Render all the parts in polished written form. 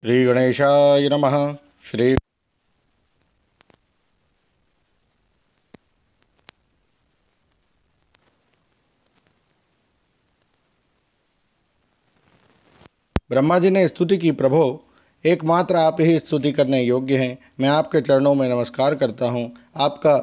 श्री गणेशाय नमः। श्री ब्रह्मा जी ने स्तुति की, प्रभो एकमात्र आप ही स्तुति करने योग्य हैं। मैं आपके चरणों में नमस्कार करता हूँ। आपका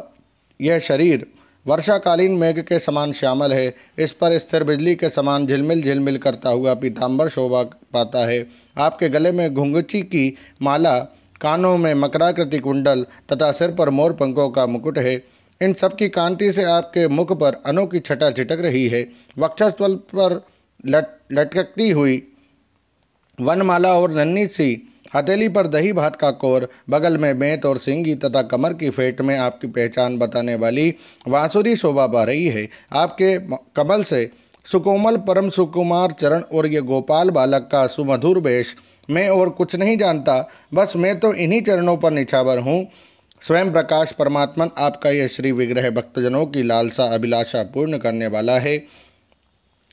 यह शरीर वर्षाकालीन मेघ के समान श्यामल है। इस पर स्थिर बिजली के समान झिलमिल झिलमिल करता हुआ पीताम्बर शोभा पाता है। आपके गले में घुंघची की माला, कानों में मकराकृति कुंडल तथा सिर पर मोर पंखों का मुकुट है। इन सब की कांति से आपके मुख पर अनोखी छटा छिटक रही है। वक्षस्थल पर लटकती हुई वनमाला और नन्ही सी हथेली पर दही भात का कोर, बगल में बेंत और सिंगी तथा कमर की फेंट में आपकी पहचान बताने वाली बांसुरी शोभा पा रही है। आपके कमल से सुकोमल परम सुकुमार चरण और ये गोपाल बालक का सुमधुर वेश, मैं और कुछ नहीं जानता, बस मैं तो इन्हीं चरणों पर निछावर हूँ। स्वयं प्रकाश परमात्मन आपका यह श्री विग्रह भक्तजनों की लालसा अभिलाषा पूर्ण करने वाला है।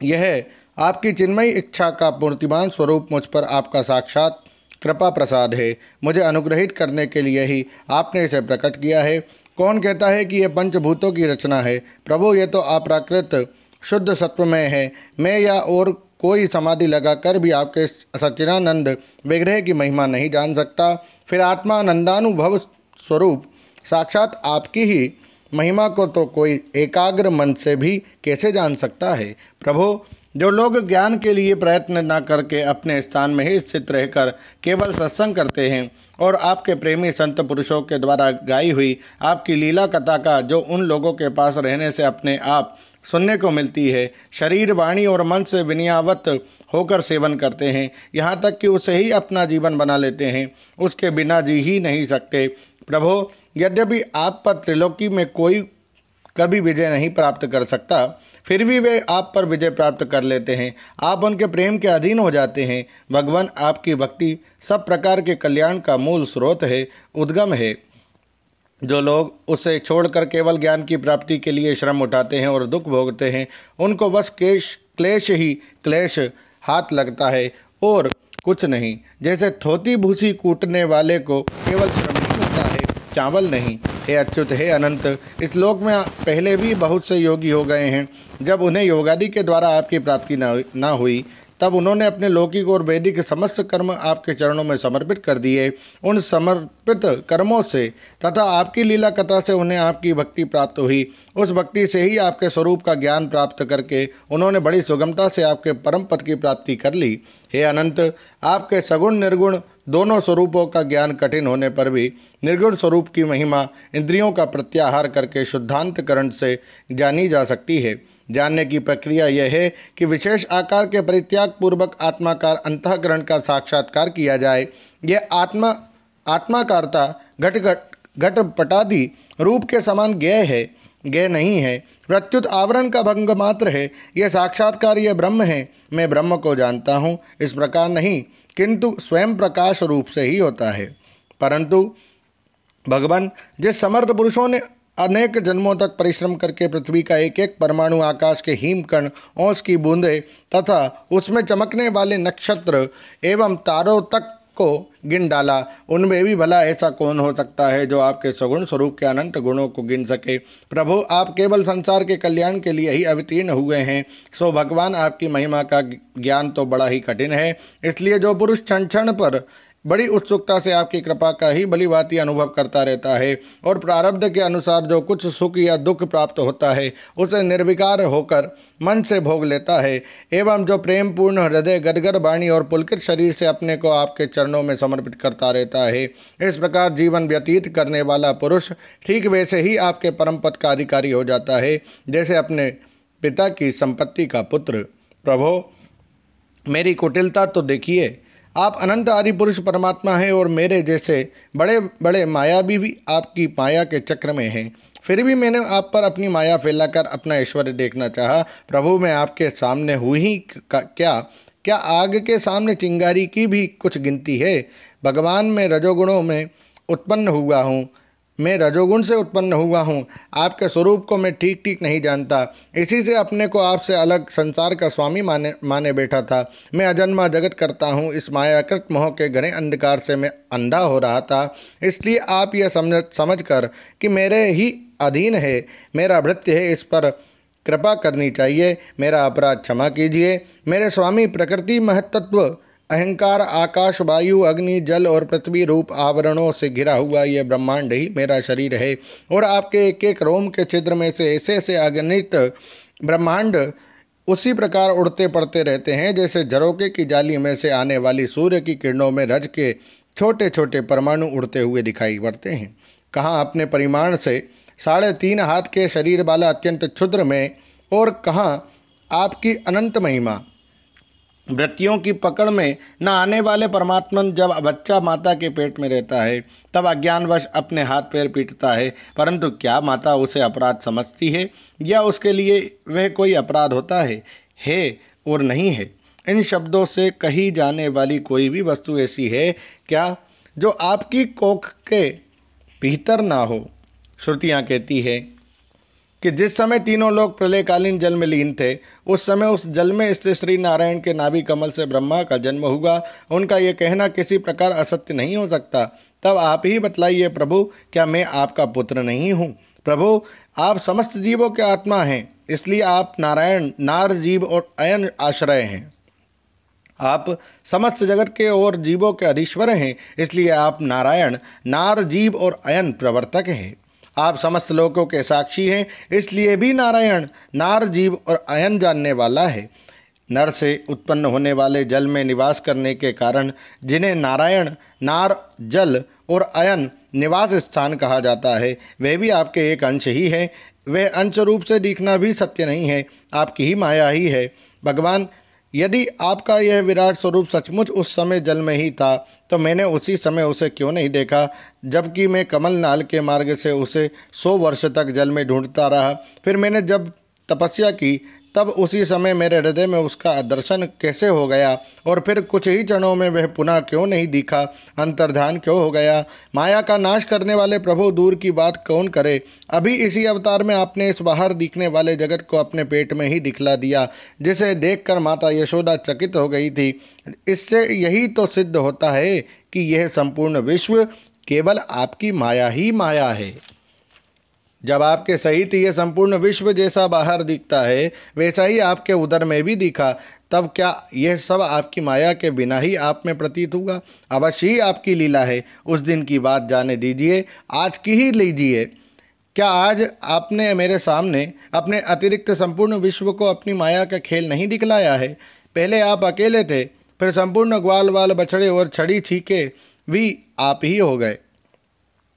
यह आपकी चिन्मयी इच्छा का मूर्तिमान स्वरूप मुझ पर आपका साक्षात कृपा प्रसाद है। मुझे अनुग्रहित करने के लिए ही आपने इसे प्रकट किया है। कौन कहता है कि यह पंचभूतों की रचना है? प्रभु, ये तो अप्राकृत शुद्ध सत्वमय है। मैं या और कोई समाधि लगाकर भी आपके सच्चिदानंद विग्रह की महिमा नहीं जान सकता। फिर आत्मानंदानुभव स्वरूप साक्षात आपकी ही महिमा को तो कोई एकाग्र मन से भी कैसे जान सकता है? प्रभु, जो लोग ज्ञान के लिए प्रयत्न न करके अपने स्थान में ही स्थित रहकर केवल सत्संग करते हैं और आपके प्रेमी संत पुरुषों के द्वारा गाई हुई आपकी लीला कथा का जो उन लोगों के पास रहने से अपने आप सुनने को मिलती है, शरीर वाणी और मन से विनियावत होकर सेवन करते हैं, यहाँ तक कि उसे ही अपना जीवन बना लेते हैं, उसके बिना जी ही नहीं सकते। प्रभु, यद्यपि आप पर त्रिलोकी में कोई कभी विजय नहीं प्राप्त कर सकता, फिर भी वे आप पर विजय प्राप्त कर लेते हैं। आप उनके प्रेम के अधीन हो जाते हैं। भगवान, आपकी भक्ति सब प्रकार के कल्याण का मूल स्रोत है, उद्गम है। जो लोग उसे छोड़कर केवल ज्ञान की प्राप्ति के लिए श्रम उठाते हैं और दुख भोगते हैं, उनको बस क्लेश ही क्लेश हाथ लगता है और कुछ नहीं। जैसे थोती भूसी कूटने वाले को केवल श्रम ही मिलता है, चावल नहीं। हे अच्युत, हे अनंत, इस लोक में पहले भी बहुत से योगी हो गए हैं। जब उन्हें योगादि के द्वारा आपकी प्राप्ति न हुई, तब उन्होंने अपने लौकिक और वैदिक समस्त कर्म आपके चरणों में समर्पित कर दिए। उन समर्पित कर्मों से तथा आपकी लीला कथा से उन्हें आपकी भक्ति प्राप्त हुई। उस भक्ति से ही आपके स्वरूप का ज्ञान प्राप्त करके उन्होंने बड़ी सुगमता से आपके परम पद की प्राप्ति कर ली। हे अनंत, आपके सगुण निर्गुण दोनों स्वरूपों का ज्ञान कठिन होने पर भी निर्गुण स्वरूप की महिमा इंद्रियों का प्रत्याहार करके शुद्धांतकरण से जानी जा सकती है। जानने की प्रक्रिया यह है कि विशेष आकार के परित्याग पूर्वक आत्माकार अंतःकरण का साक्षात्कार किया जाए। यह आत्माकारता घटपटादि रूप के समान ज्ञेय नहीं है, प्रत्युत आवरण का भंग मात्र है। यह साक्षात्कार यह ब्रह्म है। मैं ब्रह्म को जानता हूँ, इस प्रकार नहीं, किंतु स्वयं प्रकाश रूप से ही होता है। परंतु भगवान, जिस समर्थ पुरुषों ने अनेक जन्मों तक परिश्रम करके पृथ्वी का एक एक परमाणु, आकाश के हिमकण, ओस की बूंदें तथा उसमें चमकने वाले नक्षत्र एवं तारों तक को गिन डाला, उनमें भी भला ऐसा कौन हो सकता है जो आपके सगुण स्वरूप के अनंत गुणों को गिन सके? प्रभु, आप केवल संसार के कल्याण के लिए ही अवतीर्ण हुए हैं। सो भगवान, आपकी महिमा का ज्ञान तो बड़ा ही कठिन है। इसलिए जो पुरुष क्षण क्षण पर बड़ी उत्सुकता से आपकी कृपा का ही भलीभांति अनुभव करता रहता है और प्रारब्ध के अनुसार जो कुछ सुख या दुख प्राप्त होता है उसे निर्विकार होकर मन से भोग लेता है, एवं जो प्रेम पूर्ण हृदय, गदगद वाणी और पुलकित शरीर से अपने को आपके चरणों में समर्पित करता रहता है, इस प्रकार जीवन व्यतीत करने वाला पुरुष ठीक वैसे ही आपके परम पद का अधिकारी हो जाता है जैसे अपने पिता की संपत्ति का पुत्र। प्रभो, मेरी कुटिलता तो देखिए। आप अनंत आदि पुरुष परमात्मा हैं और मेरे जैसे बड़े बड़े मायावी भी आपकी माया के चक्र में हैं। फिर भी मैंने आप पर अपनी माया फैलाकर अपना ऐश्वर्य देखना चाहा। प्रभु, मैं आपके सामने हुई ही क्या आग के सामने चिंगारी की भी कुछ गिनती है? भगवान, मैं रजोगुणों में उत्पन्न हुआ हूँ। मैं रजोगुण से उत्पन्न हुआ हूँ। आपके स्वरूप को मैं ठीक ठीक नहीं जानता। इसी से अपने को आपसे अलग संसार का स्वामी माने बैठा था। मैं अजन्मा जगत करता हूँ। इस मायाकृत मोह के घने अंधकार से मैं अंधा हो रहा था। इसलिए आप यह समझ कर कि मेरे ही अधीन है, मेरा भृत्य है, इस पर कृपा करनी चाहिए। मेरा अपराध क्षमा कीजिए। मेरे स्वामी, प्रकृति महत्त्व, अहंकार, आकाश, वायु, अग्नि, जल और पृथ्वी रूप आवरणों से घिरा हुआ यह ब्रह्मांड ही मेरा शरीर है और आपके एक एक रोम के छिद्र में से ऐसे ऐसे अगणित ब्रह्मांड उसी प्रकार उड़ते पड़ते रहते हैं जैसे झरोके की जाली में से आने वाली सूर्य की किरणों में रज के छोटे छोटे परमाणु उड़ते हुए दिखाई पड़ते हैं। कहाँ अपने परिमाण से 3.5 हाथ के शरीर वाला अत्यंत क्षुद्र में, और कहाँ आपकी अनंत महिमा। वृत्तियों की पकड़ में न आने वाले परमात्मन जब बच्चा माता के पेट में रहता है तब अज्ञानवश अपने हाथ पैर पीटता है, परंतु क्या माता उसे अपराध समझती है या उसके लिए वह कोई अपराध होता है और नहीं है। इन शब्दों से कही जाने वाली कोई भी वस्तु ऐसी है क्या जो आपकी कोख के भीतर ना हो। श्रुतियाँ कहती है कि जिस समय तीनों लोग प्रलयकालीन जल में लीन थे, उस समय उस जल में स्थित श्री नारायण के नाभि कमल से ब्रह्मा का जन्म हुआ। उनका यह कहना किसी प्रकार असत्य नहीं हो सकता। तब आप ही बतलाइए प्रभु, क्या मैं आपका पुत्र नहीं हूँ? प्रभु, आप समस्त जीवों के आत्मा हैं, इसलिए आप नारायण, नार, जीव और अयन आश्रय हैं। आप समस्त जगत के और जीवों के अधीश्वर हैं, इसलिए आप नारायण, नार, जीव और अयन प्रवर्तक हैं। आप समस्त लोकों के साक्षी हैं, इसलिए भी नारायण, नार, जीव और अयन जानने वाला है। नर से उत्पन्न होने वाले जल में निवास करने के कारण जिन्हें नारायण, नार, जल और अयन निवास स्थान कहा जाता है, वे भी आपके एक अंश ही है। वह अंश रूप से दिखना भी सत्य नहीं है, आपकी ही माया ही है। भगवान, यदि आपका यह विराट स्वरूप सचमुच उस समय जल में ही था तो मैंने उसी समय उसे क्यों नहीं देखा, जबकि मैं कमल नाल के मार्ग से उसे 100 वर्ष तक जल में ढूंढता रहा। फिर मैंने जब तपस्या की तब उसी समय मेरे हृदय में उसका दर्शन कैसे हो गया, और फिर कुछ ही क्षणों में वह पुनः क्यों नहीं दिखा, अंतर्ध्यान क्यों हो गया। माया का नाश करने वाले प्रभु, दूर की बात कौन करे। अभी इसी अवतार में आपने इस बाहर दिखने वाले जगत को अपने पेट में ही दिखला दिया, जिसे देखकर माता यशोदा चकित हो गई थी। इससे यही तो सिद्ध होता है कि यह संपूर्ण विश्व केवल आपकी माया ही माया है। जब आपके सहित यह संपूर्ण विश्व जैसा बाहर दिखता है, वैसा ही आपके उदर में भी दिखा, तब क्या यह सब आपकी माया के बिना ही आप में प्रतीत हुआ? अवश्य ही आपकी लीला है। उस दिन की बात जाने दीजिए, आज की ही लीजिए। क्या आज आपने मेरे सामने अपने अतिरिक्त संपूर्ण विश्व को अपनी माया का खेल नहीं दिखलाया है? पहले आप अकेले थे, फिर संपूर्ण ग्वाल वाल बछड़े और छड़ी छीके भी आप ही हो गए।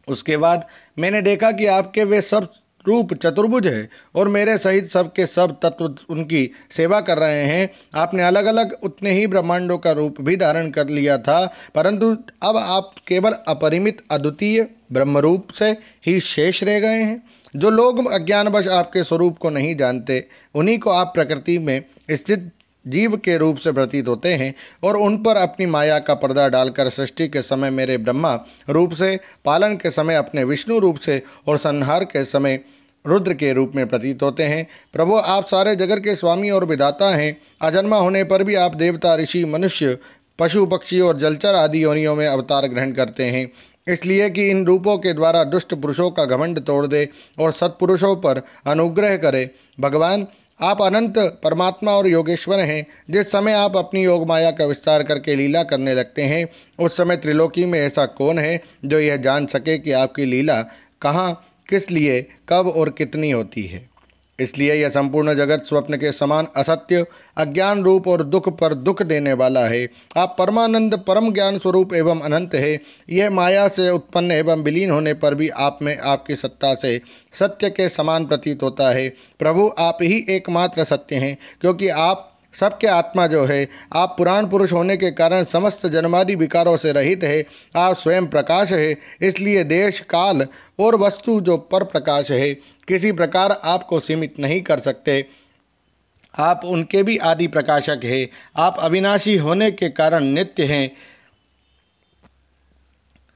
उसके बाद मैंने देखा कि आपके वे सब रूप चतुर्भुज है और मेरे सहित सब के सब तत्व उनकी सेवा कर रहे हैं। आपने अलग अलग उतने ही ब्रह्मांडों का रूप भी धारण कर लिया था, परंतु अब आप केवल अपरिमित अद्वितीय ब्रह्मरूप से ही शेष रह गए हैं। जो लोग अज्ञानवश आपके स्वरूप को नहीं जानते, उन्हीं को आप प्रकृति में स्थित जीव के रूप से प्रतीत होते हैं और उन पर अपनी माया का पर्दा डालकर सृष्टि के समय मेरे ब्रह्मा रूप से, पालन के समय अपने विष्णु रूप से और संहार के समय रुद्र के रूप में प्रतीत होते हैं। प्रभु, आप सारे जगत के स्वामी और विधाता हैं। अजन्मा होने पर भी आप देवता, ऋषि, मनुष्य, पशु, पक्षी और जलचर आदि योनियों में अवतार ग्रहण करते हैं, इसलिए कि इन रूपों के द्वारा दुष्ट पुरुषों का घमंड तोड़ दे और सत्पुरुषों पर अनुग्रह करे। भगवान, आप अनंत परमात्मा और योगेश्वर हैं। जिस समय आप अपनी योग माया का विस्तार करके लीला करने लगते हैं, उस समय त्रिलोकी में ऐसा कौन है जो यह जान सके कि आपकी लीला कहाँ, किस लिए, कब और कितनी होती है। इसलिए यह संपूर्ण जगत स्वप्न के समान असत्य, अज्ञान रूप और दुख पर दुख देने वाला है। आप परमानंद, परम ज्ञान स्वरूप एवं अनंत है। यह माया से उत्पन्न एवं विलीन होने पर भी आप में आपकी सत्ता से सत्य के समान प्रतीत होता है। प्रभु, आप ही एकमात्र सत्य हैं, क्योंकि आप सबके आत्मा जो है, आप पुराण पुरुष होने के कारण समस्त जन्मादि विकारों से रहित है। आप स्वयं प्रकाश है, इसलिए देश, काल और वस्तु जो पर प्रकाश है, किसी प्रकार आपको सीमित नहीं कर सकते। आप उनके भी आदि प्रकाशक हैं। आप अविनाशी होने के कारण नित्य हैं।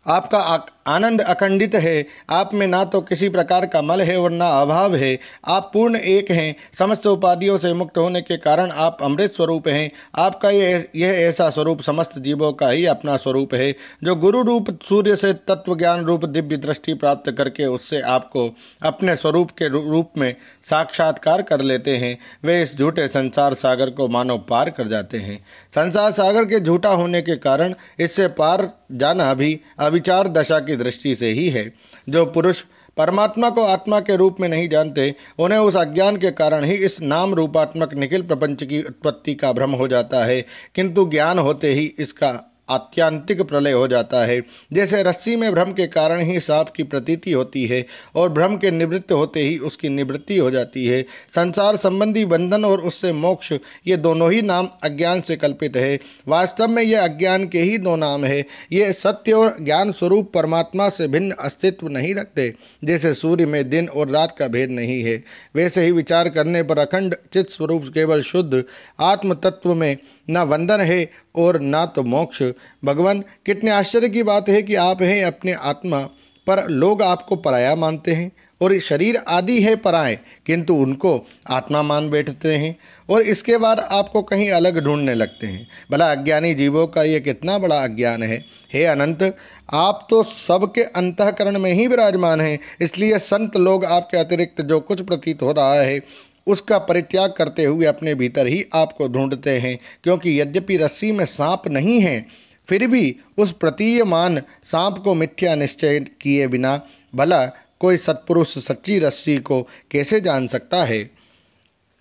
आपका आनंद अखंडित है। आप में ना तो किसी प्रकार का मल है और ना अभाव है। आप पूर्ण एक हैं। समस्त उपाधियों से मुक्त होने के कारण आप अमृत स्वरूप हैं। आपका यह ऐसा स्वरूप समस्त जीवों का ही अपना स्वरूप है। जो गुरु रूप सूर्य से तत्व ज्ञान रूप दिव्य दृष्टि प्राप्त करके उससे आपको अपने स्वरूप के रूप में साक्षात्कार कर लेते हैं, वे इस झूठे संसार सागर को मानो पार कर जाते हैं। संसार सागर के झूठा होने के कारण इससे पार जाना भी अविचार दशा की दृष्टि से ही है। जो पुरुष परमात्मा को आत्मा के रूप में नहीं जानते, उन्हें उस अज्ञान के कारण ही इस नाम रूपात्मक निखिल प्रपंच की उत्पत्ति का भ्रम हो जाता है, किंतु ज्ञान होते ही इसका आत्यांतिक प्रलय हो जाता है। जैसे रस्सी में भ्रम के कारण ही सांप की प्रतीति होती है और भ्रम के निवृत्त होते ही उसकी निवृत्ति हो जाती है। संसार संबंधी बंधन और उससे मोक्ष, ये दोनों ही नाम अज्ञान से कल्पित है। वास्तव में ये अज्ञान के ही दो नाम है। ये सत्य और ज्ञान स्वरूप परमात्मा से भिन्न अस्तित्व नहीं रखते। जैसे सूर्य में दिन और रात का भेद नहीं है, वैसे ही विचार करने पर अखंड चित्त स्वरूप केवल शुद्ध आत्म तत्व में न बंधन है और ना तो मोक्ष। भगवान, कितने आश्चर्य की बात है कि आप हैं अपने आत्मा, पर लोग आपको पराया मानते हैं और शरीर आदि है पराए, किंतु उनको आत्मा मान बैठते हैं और इसके बाद आपको कहीं अलग ढूंढने लगते हैं। भला अज्ञानी जीवों का ये कितना बड़ा अज्ञान है। हे अनंत, आप तो सबके अंतःकरण में ही विराजमान हैं, इसलिए संत लोग आपके अतिरिक्त जो कुछ प्रतीत हो रहा है उसका परित्याग करते हुए अपने भीतर ही आपको ढूंढते हैं, क्योंकि यद्यपि रस्सी में सांप नहीं है, फिर भी उस प्रतीयमान सांप को मिथ्या निश्चय किए बिना भला कोई सत्पुरुष सच्ची रस्सी को कैसे जान सकता है।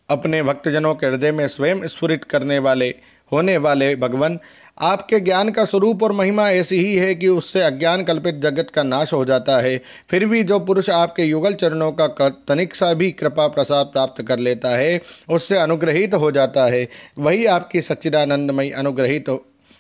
अपने भक्तजनों के हृदय में स्वयं स्फुरित करने वाले होने वाले भगवान, आपके ज्ञान का स्वरूप और महिमा ऐसी ही है कि उससे अज्ञान कल्पित जगत का नाश हो जाता है। फिर भी जो पुरुष आपके युगल चरणों का तनिक सा भी कृपा प्रसाद प्राप्त कर लेता है, उससे अनुग्रहित हो जाता है, वही आपकी सच्चिदानंदमयी अनुग्रहित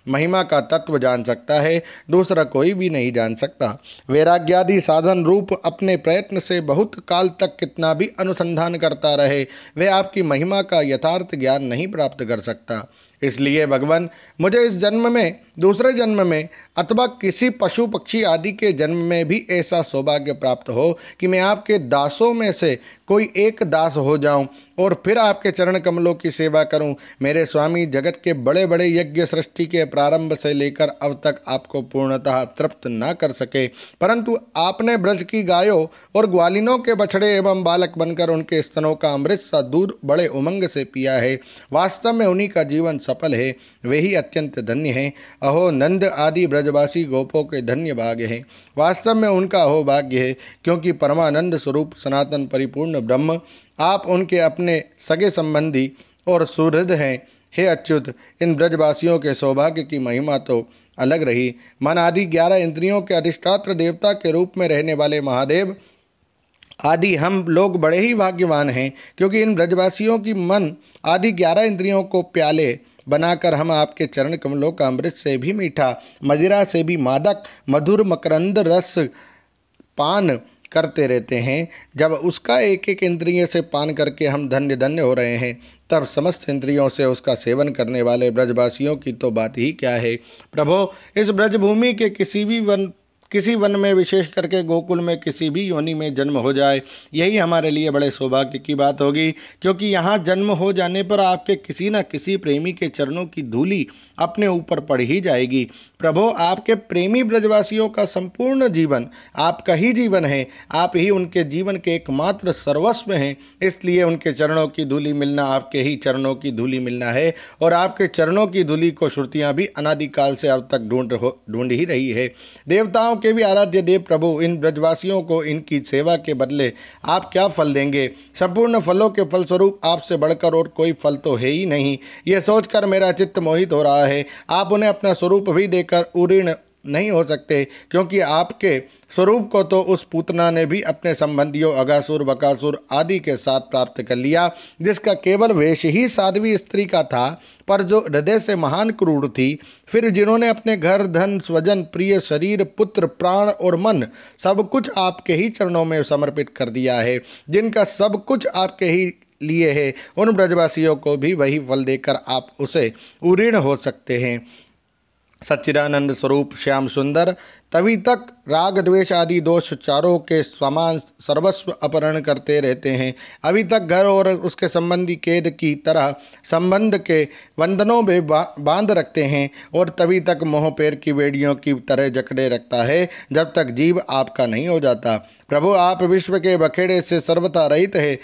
महिमा का तत्व जान सकता है, दूसरा कोई भी नहीं जान सकता। वैराग्यादि साधन रूप अपने प्रयत्न से बहुत काल तक कितना भी अनुसंधान करता रहे, वह आपकी महिमा का यथार्थ ज्ञान नहीं प्राप्त कर सकता। इसलिए भगवान, मुझे इस जन्म में, दूसरे जन्म में अथवा किसी पशु पक्षी आदि के जन्म में भी ऐसा सौभाग्य प्राप्त हो कि मैं आपके दासों में से कोई एक दास हो जाऊं और फिर आपके चरण कमलों की सेवा करूं। मेरे स्वामी, जगत के बड़े बड़े यज्ञ सृष्टि के प्रारंभ से लेकर अब तक आपको पूर्णतः तृप्त न कर सके, परंतु आपने ब्रज की गायों और ग्वालिनों के बछड़े एवं बालक बनकर उनके स्तनों का अमृत सा दूध बड़े उमंग से पिया है। वास्तव में उन्हीं का जीवन सफल है, वे ही अत्यंत धन्य हैं। अहो नंद आदि ब्रजवासी गोपों के धन्य भाग्य हैं। वास्तव में उनका अहो भाग्य है, क्योंकि परमानंद स्वरूप सनातन परिपूर्ण ब्रह्म आप उनके अपने सगे संबंधी और सुहृद हैं। हे अच्युत, इन ब्रजवासियों के सौभाग्य की महिमा तो अलग रही। मन आदि 11 इंद्रियों के अधिष्ठात्र देवता के रूप में रहने वाले महादेव आदि हम लोग बड़े ही भाग्यवान हैं, क्योंकि इन ब्रजवासियों की मन आदि 11 इंद्रियों को प्याले बनाकर हम आपके चरण कमलों का अमृत से भी मीठा, मदिरा से भी मादक, मधुर मकरंद रस पान करते रहते हैं। जब उसका एक एक इंद्रिय से पान करके हम धन्य धन्य हो रहे हैं, तब समस्त इंद्रियों से उसका सेवन करने वाले ब्रजवासियों की तो बात ही क्या है। प्रभो, इस ब्रजभूमि के किसी वन में, विशेष करके गोकुल में किसी भी योनि में जन्म हो जाए, यही हमारे लिए बड़े सौभाग्य की बात होगी, क्योंकि यहाँ जन्म हो जाने पर आपके किसी न किसी प्रेमी के चरणों की धूलि अपने ऊपर पड़ ही जाएगी। प्रभो, आपके प्रेमी ब्रजवासियों का संपूर्ण जीवन आपका ही जीवन है। आप ही उनके जीवन के एकमात्र सर्वस्व हैं, इसलिए उनके चरणों की धूलि मिलना आपके ही चरणों की धूलि मिलना है, और आपके चरणों की धूलि को श्रुतियाँ भी अनादिकाल से अब तक ढूंढ ही रही है। देवताओं के भी आराध्य देव प्रभु, इन ब्रजवासियों को इनकी सेवा के बदले आप क्या फल देंगे। संपूर्ण फलों के फलस्वरूप आपसे बढ़कर और कोई फल तो है ही नहीं। यह सोचकर मेरा चित्त मोहित हो रहा है। आप उन्हें अपना स्वरूप भी देकर उऋण नहीं हो सकते, क्योंकि आपके स्वरूप को तो उस पूतना ने भी अपने संबंधियों अगासुर बकासुर आदि के साथ प्राप्त कर लिया, जिसका केवल वेश ही साध्वी स्त्री का था, पर जो हृदय से महान क्रूर थी। फिर जिन्होंने अपने घर, धन, स्वजन, प्रिय, शरीर, पुत्र, प्राण और मन सब कुछ आपके ही चरणों में समर्पित कर दिया है, जिनका सब कुछ आपके ही लिए है, उन ब्रजवासियों को भी वही फल देकर आप उसे उऋण हो सकते हैं। सच्चिदानंद स्वरूप श्याम सुंदर, तभी तक राग द्वेष आदि दोष चारों के समान सर्वस्व अपहरण करते रहते हैं। अभी तक घर और उसके संबंधी कैद की तरह संबंध के बंधनों में बांध रखते हैं और तभी तक मोह पैर की बेड़ियों की तरह जकड़े रखता है जब तक जीव आपका नहीं हो जाता। प्रभु, आप विश्व के बखेड़े से सर्वथा रहित है,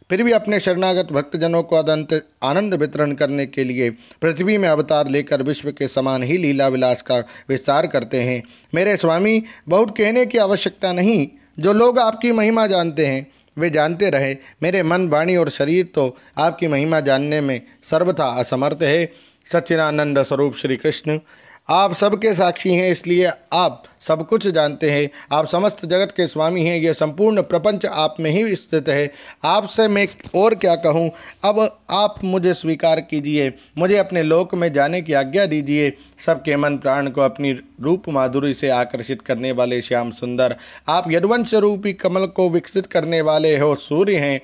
फिर भी अपने शरणागत भक्तजनों को अनंत आनंद वितरण करने के लिए पृथ्वी में अवतार लेकर विश्व के समान ही लीला विलास का विस्तार करते हैं। मेरे स्वामी, बहुत कहने की आवश्यकता नहीं। जो लोग आपकी महिमा जानते हैं वे जानते रहे। मेरे मन, वाणी और शरीर तो आपकी महिमा जानने में सर्वथा असमर्थ है। सच्चिदानंद स्वरूप श्री कृष्ण, आप सबके साक्षी हैं, इसलिए आप सब कुछ जानते हैं। आप समस्त जगत के स्वामी हैं। यह संपूर्ण प्रपंच आप में ही स्थित है। आपसे मैं और क्या कहूँ। अब आप मुझे स्वीकार कीजिए, मुझे अपने लोक में जाने की आज्ञा दीजिए। सबके मन प्राण को अपनी रूप माधुरी से आकर्षित करने वाले श्याम सुंदर, आप यदुवंश रूपी कमल को विकसित करने वाले हो सूर्य हैं।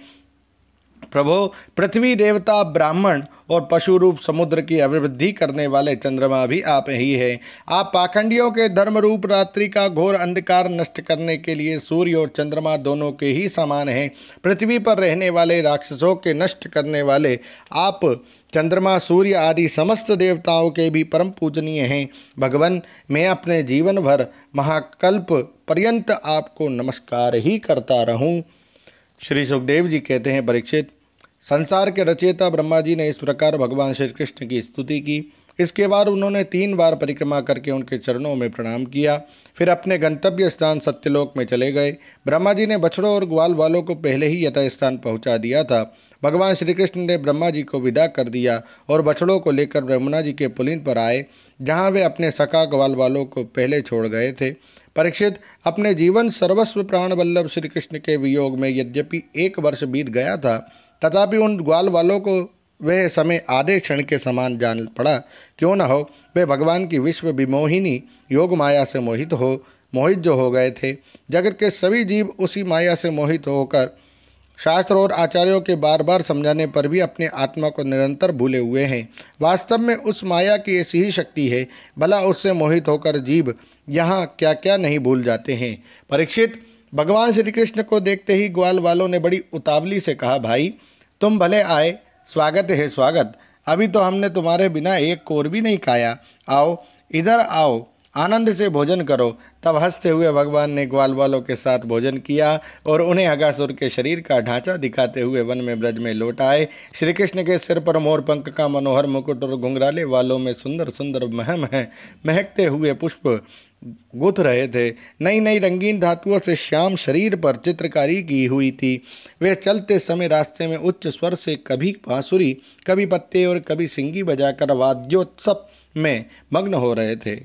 प्रभो, पृथ्वी देवता, ब्राह्मण और पशु रूप समुद्र की अभिवृद्धि करने वाले चंद्रमा भी आप ही हैं। आप पाखंडियों के धर्म रूप रात्रि का घोर अंधकार नष्ट करने के लिए सूर्य और चंद्रमा दोनों के ही समान हैं। पृथ्वी पर रहने वाले राक्षसों के नष्ट करने वाले आप चंद्रमा, सूर्य आदि समस्त देवताओं के भी परम पूजनीय हैं। भगवान, मैं अपने जीवन भर महाकल्प पर्यंत आपको नमस्कार ही करता रहूं। श्री सुखदेव जी कहते हैं, परीक्षित, संसार के रचयिता ब्रह्मा जी ने इस प्रकार भगवान श्री कृष्ण की स्तुति की। इसके बाद उन्होंने 3 बार परिक्रमा करके उनके चरणों में प्रणाम किया। फिर अपने गंतव्य स्थान सत्यलोक में चले गए। ब्रह्मा जी ने बछड़ों और ग्वाल वालों को पहले ही यथा स्थान पहुँचा दिया था। भगवान श्री कृष्ण ने ब्रह्मा जी को विदा कर दिया और बछड़ों को लेकर यमुना जी के पुलिन पर आए, जहाँ वे अपने सखा ग्वाल वालों को पहले छोड़ गए थे। परीक्षित, अपने जीवन सर्वस्व प्राण वल्लभ श्री कृष्ण के वियोग में यद्यपि 1 वर्ष बीत गया था, तथापि उन ग्वाल वालों को वह समय आधे क्षण के समान जान पड़ा। क्यों न हो, वे भगवान की विश्व विमोहिनी योग माया से मोहित जो हो गए थे। जगत के सभी जीव उसी माया से मोहित होकर शास्त्र और आचार्यों के बार बार समझाने पर भी अपने आत्मा को निरंतर भूले हुए हैं। वास्तव में उस माया की ऐसी ही शक्ति है, भला उससे मोहित होकर जीव यहाँ क्या क्या नहीं भूल जाते हैं। परीक्षित, भगवान श्री कृष्ण को देखते ही ग्वाल वालों ने बड़ी उतावली से कहा, भाई तुम भले आए, स्वागत है स्वागत। अभी तो हमने तुम्हारे बिना एक कोर भी नहीं खाया। आओ, इधर आओ, आनंद से भोजन करो। तब हंसते हुए भगवान ने ग्वाल वालों के साथ भोजन किया और उन्हें अगासुर के शरीर का ढांचा दिखाते हुए वन में ब्रज में लौट आए। श्री कृष्ण के सिर पर मोर पंख का मनोहर मुकुट और घुंघराले वालों में सुंदर सुंदर महकते हुए पुष्प गुथ रहे थे। नई नई रंगीन धातुओं से श्याम शरीर पर चित्रकारी की हुई थी। वे चलते समय रास्ते में उच्च स्वर से कभी बांसुरी, कभी पत्ते और कभी सिंगी बजाकर वाद्योत्सव में मग्न हो रहे थे।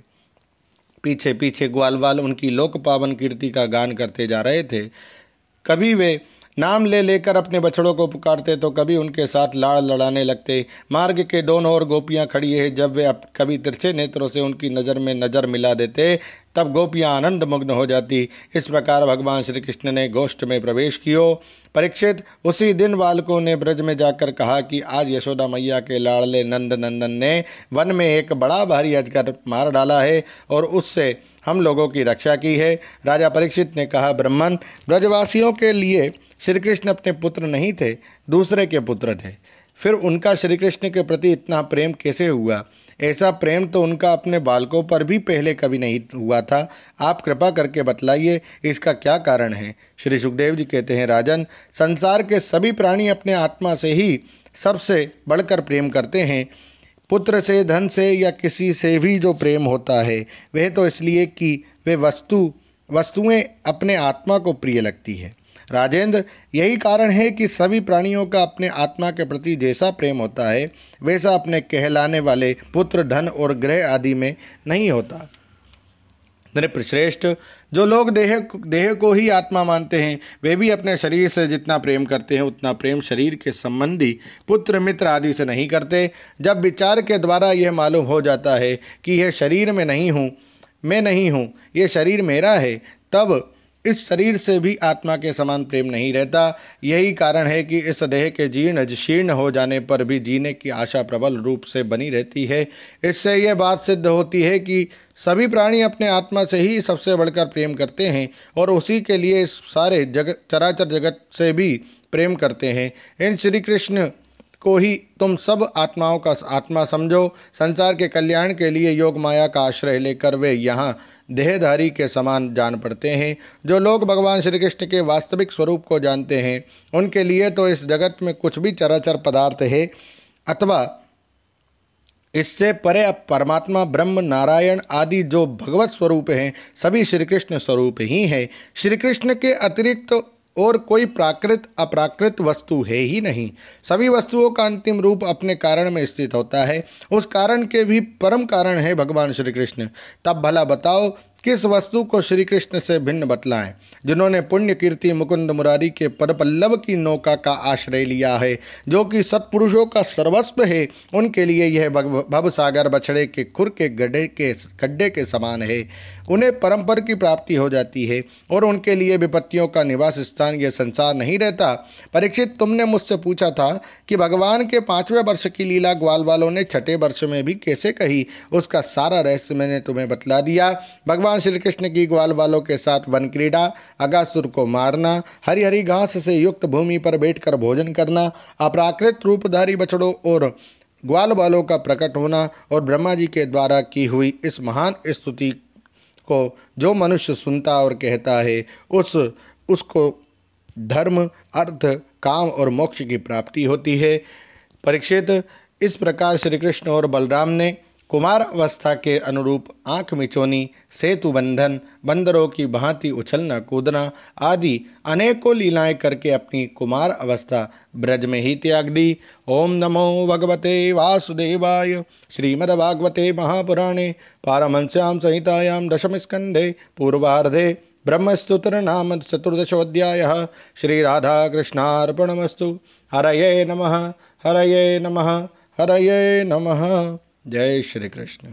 पीछे पीछे ग्वालवाल उनकी लोक पावन कीर्ति का गान करते जा रहे थे। कभी वे नाम ले लेकर अपने बछड़ों को पुकारते तो कभी उनके साथ लाड़ लड़ाने लगते। मार्ग के दोनों ओर गोपियां खड़ी है। जब वे कभी तिरछे नेत्रों से उनकी नज़र में नज़र मिला देते तब गोपियां आनंद मग्न हो जाती। इस प्रकार भगवान श्री कृष्ण ने गोष्ठ में प्रवेश कियो। परीक्षित, उसी दिन बालकों ने ब्रज में जाकर कहा कि आज यशोदा मैया के लाड़ले नंद नंदन ने वन में एक बड़ा भारी अजगर मार डाला है और उससे हम लोगों की रक्षा की है। राजा परीक्षित ने कहा, ब्राह्मण, ब्रजवासियों के लिए श्री कृष्ण अपने पुत्र नहीं थे, दूसरे के पुत्र थे। फिर उनका श्री कृष्ण के प्रति इतना प्रेम कैसे हुआ? ऐसा प्रेम तो उनका अपने बालकों पर भी पहले कभी नहीं हुआ था। आप कृपा करके बतलाइए, इसका क्या कारण है? श्री सुखदेव जी कहते हैं, राजन, संसार के सभी प्राणी अपने आत्मा से ही सबसे बढ़कर प्रेम करते हैं। पुत्र से, धन से या किसी से भी जो प्रेम होता है वह तो इसलिए कि वे वस्तुएं अपने आत्मा को प्रिय लगती है। राजेंद्र, यही कारण है कि सभी प्राणियों का अपने आत्मा के प्रति जैसा प्रेम होता है वैसा अपने कहलाने वाले पुत्र, धन और ग्रह आदि में नहीं होता। नृपश्रेष्ठ, जो लोग देह को ही आत्मा मानते हैं वे भी अपने शरीर से जितना प्रेम करते हैं उतना प्रेम शरीर के संबंधी पुत्र, मित्र आदि से नहीं करते। जब विचार के द्वारा यह मालूम हो जाता है कि यह शरीर में नहीं हूँ, मैं नहीं हूँ, ये शरीर मेरा है, तब इस शरीर से भी आत्मा के समान प्रेम नहीं रहता। यही कारण है कि इस देह के जीर्ण शीर्ण हो जाने पर भी जीने की आशा प्रबल रूप से बनी रहती है। इससे यह बात सिद्ध होती है कि सभी प्राणी अपने आत्मा से ही सबसे बढ़कर प्रेम करते हैं और उसी के लिए इस सारे जगत चराचर जगत से भी प्रेम करते हैं। इन श्री कृष्ण को ही तुम सब आत्माओं का आत्मा समझो। संसार के कल्याण के लिए योग माया का आश्रय लेकर वे यहाँ देहधारी के समान जान पड़ते हैं। जो लोग भगवान श्री कृष्ण के वास्तविक स्वरूप को जानते हैं उनके लिए तो इस जगत में कुछ भी चराचर पदार्थ है अथवा इससे परे परमात्मा ब्रह्म नारायण आदि जो भगवत स्वरूप हैं सभी श्री कृष्ण स्वरूप ही है। श्री कृष्ण के अतिरिक्त और कोई प्राकृत अप्राकृत वस्तु है ही नहीं। सभी वस्तुओं का अंतिम रूप अपने कारण में स्थित होता है। उस कारण के भी परम कारण है भगवान श्री कृष्ण। तब भला बताओ किस वस्तु को श्री कृष्ण से भिन्न बतलाएं। जिन्होंने पुण्य कीर्ति मुकुंद मुरारी के पदपल्लव की नौका का आश्रय लिया है, जो कि सत्पुरुषों का सर्वस्व है, उनके लिए यह भवसागर बछड़े के खुर के गड्ढे के समान है। उन्हें परंपर की प्राप्ति हो जाती है और उनके लिए विपत्तियों का निवास स्थान यह संसार नहीं रहता। परीक्षित, तुमने मुझसे पूछा था कि भगवान के 5वें वर्ष की लीला ग्वाल वालों ने 6ठे वर्ष में भी कैसे कही। उसका सारा रहस्य मैंने तुम्हें बतला दिया। भगवान श्री कृष्ण की ग्वाल वालों के साथ वन क्रीड़ा, अगासुर को मारना, हरी हरी घास से युक्त भूमि पर बैठकर भोजन करना, अपराकृत रूपधारी बछड़ों और ग्वाल वालों का प्रकट होना और ब्रह्मा जी के द्वारा की हुई इस महान स्तुति को जो मनुष्य सुनता और कहता है उसको धर्म, अर्थ, काम और मोक्ष की प्राप्ति होती है। परीक्षित, इस प्रकार श्री कृष्ण और बलराम ने कुमार अवस्था के अनुरूप आँख मिचोनी, सेतु बंधन, बंदरों की भांति उछलना कूदना आदि अनेकों लीलाएं करके अपनी कुमार अवस्था ब्रज में ही त्याग दी। ओम नमो भगवते वासुदेवाय। श्रीमद्भागवते महापुराणे पारमहंस्यां संहितायां दशम स्कंधे पूर्वार्धे ब्रह्मस्तुत्र नाम चतुर्दशोऽध्यायः। श्री राधा कृष्णार्पणमस्तु। हरये नमः, हरये नमः, हरये नमः। जय श्री कृष्ण।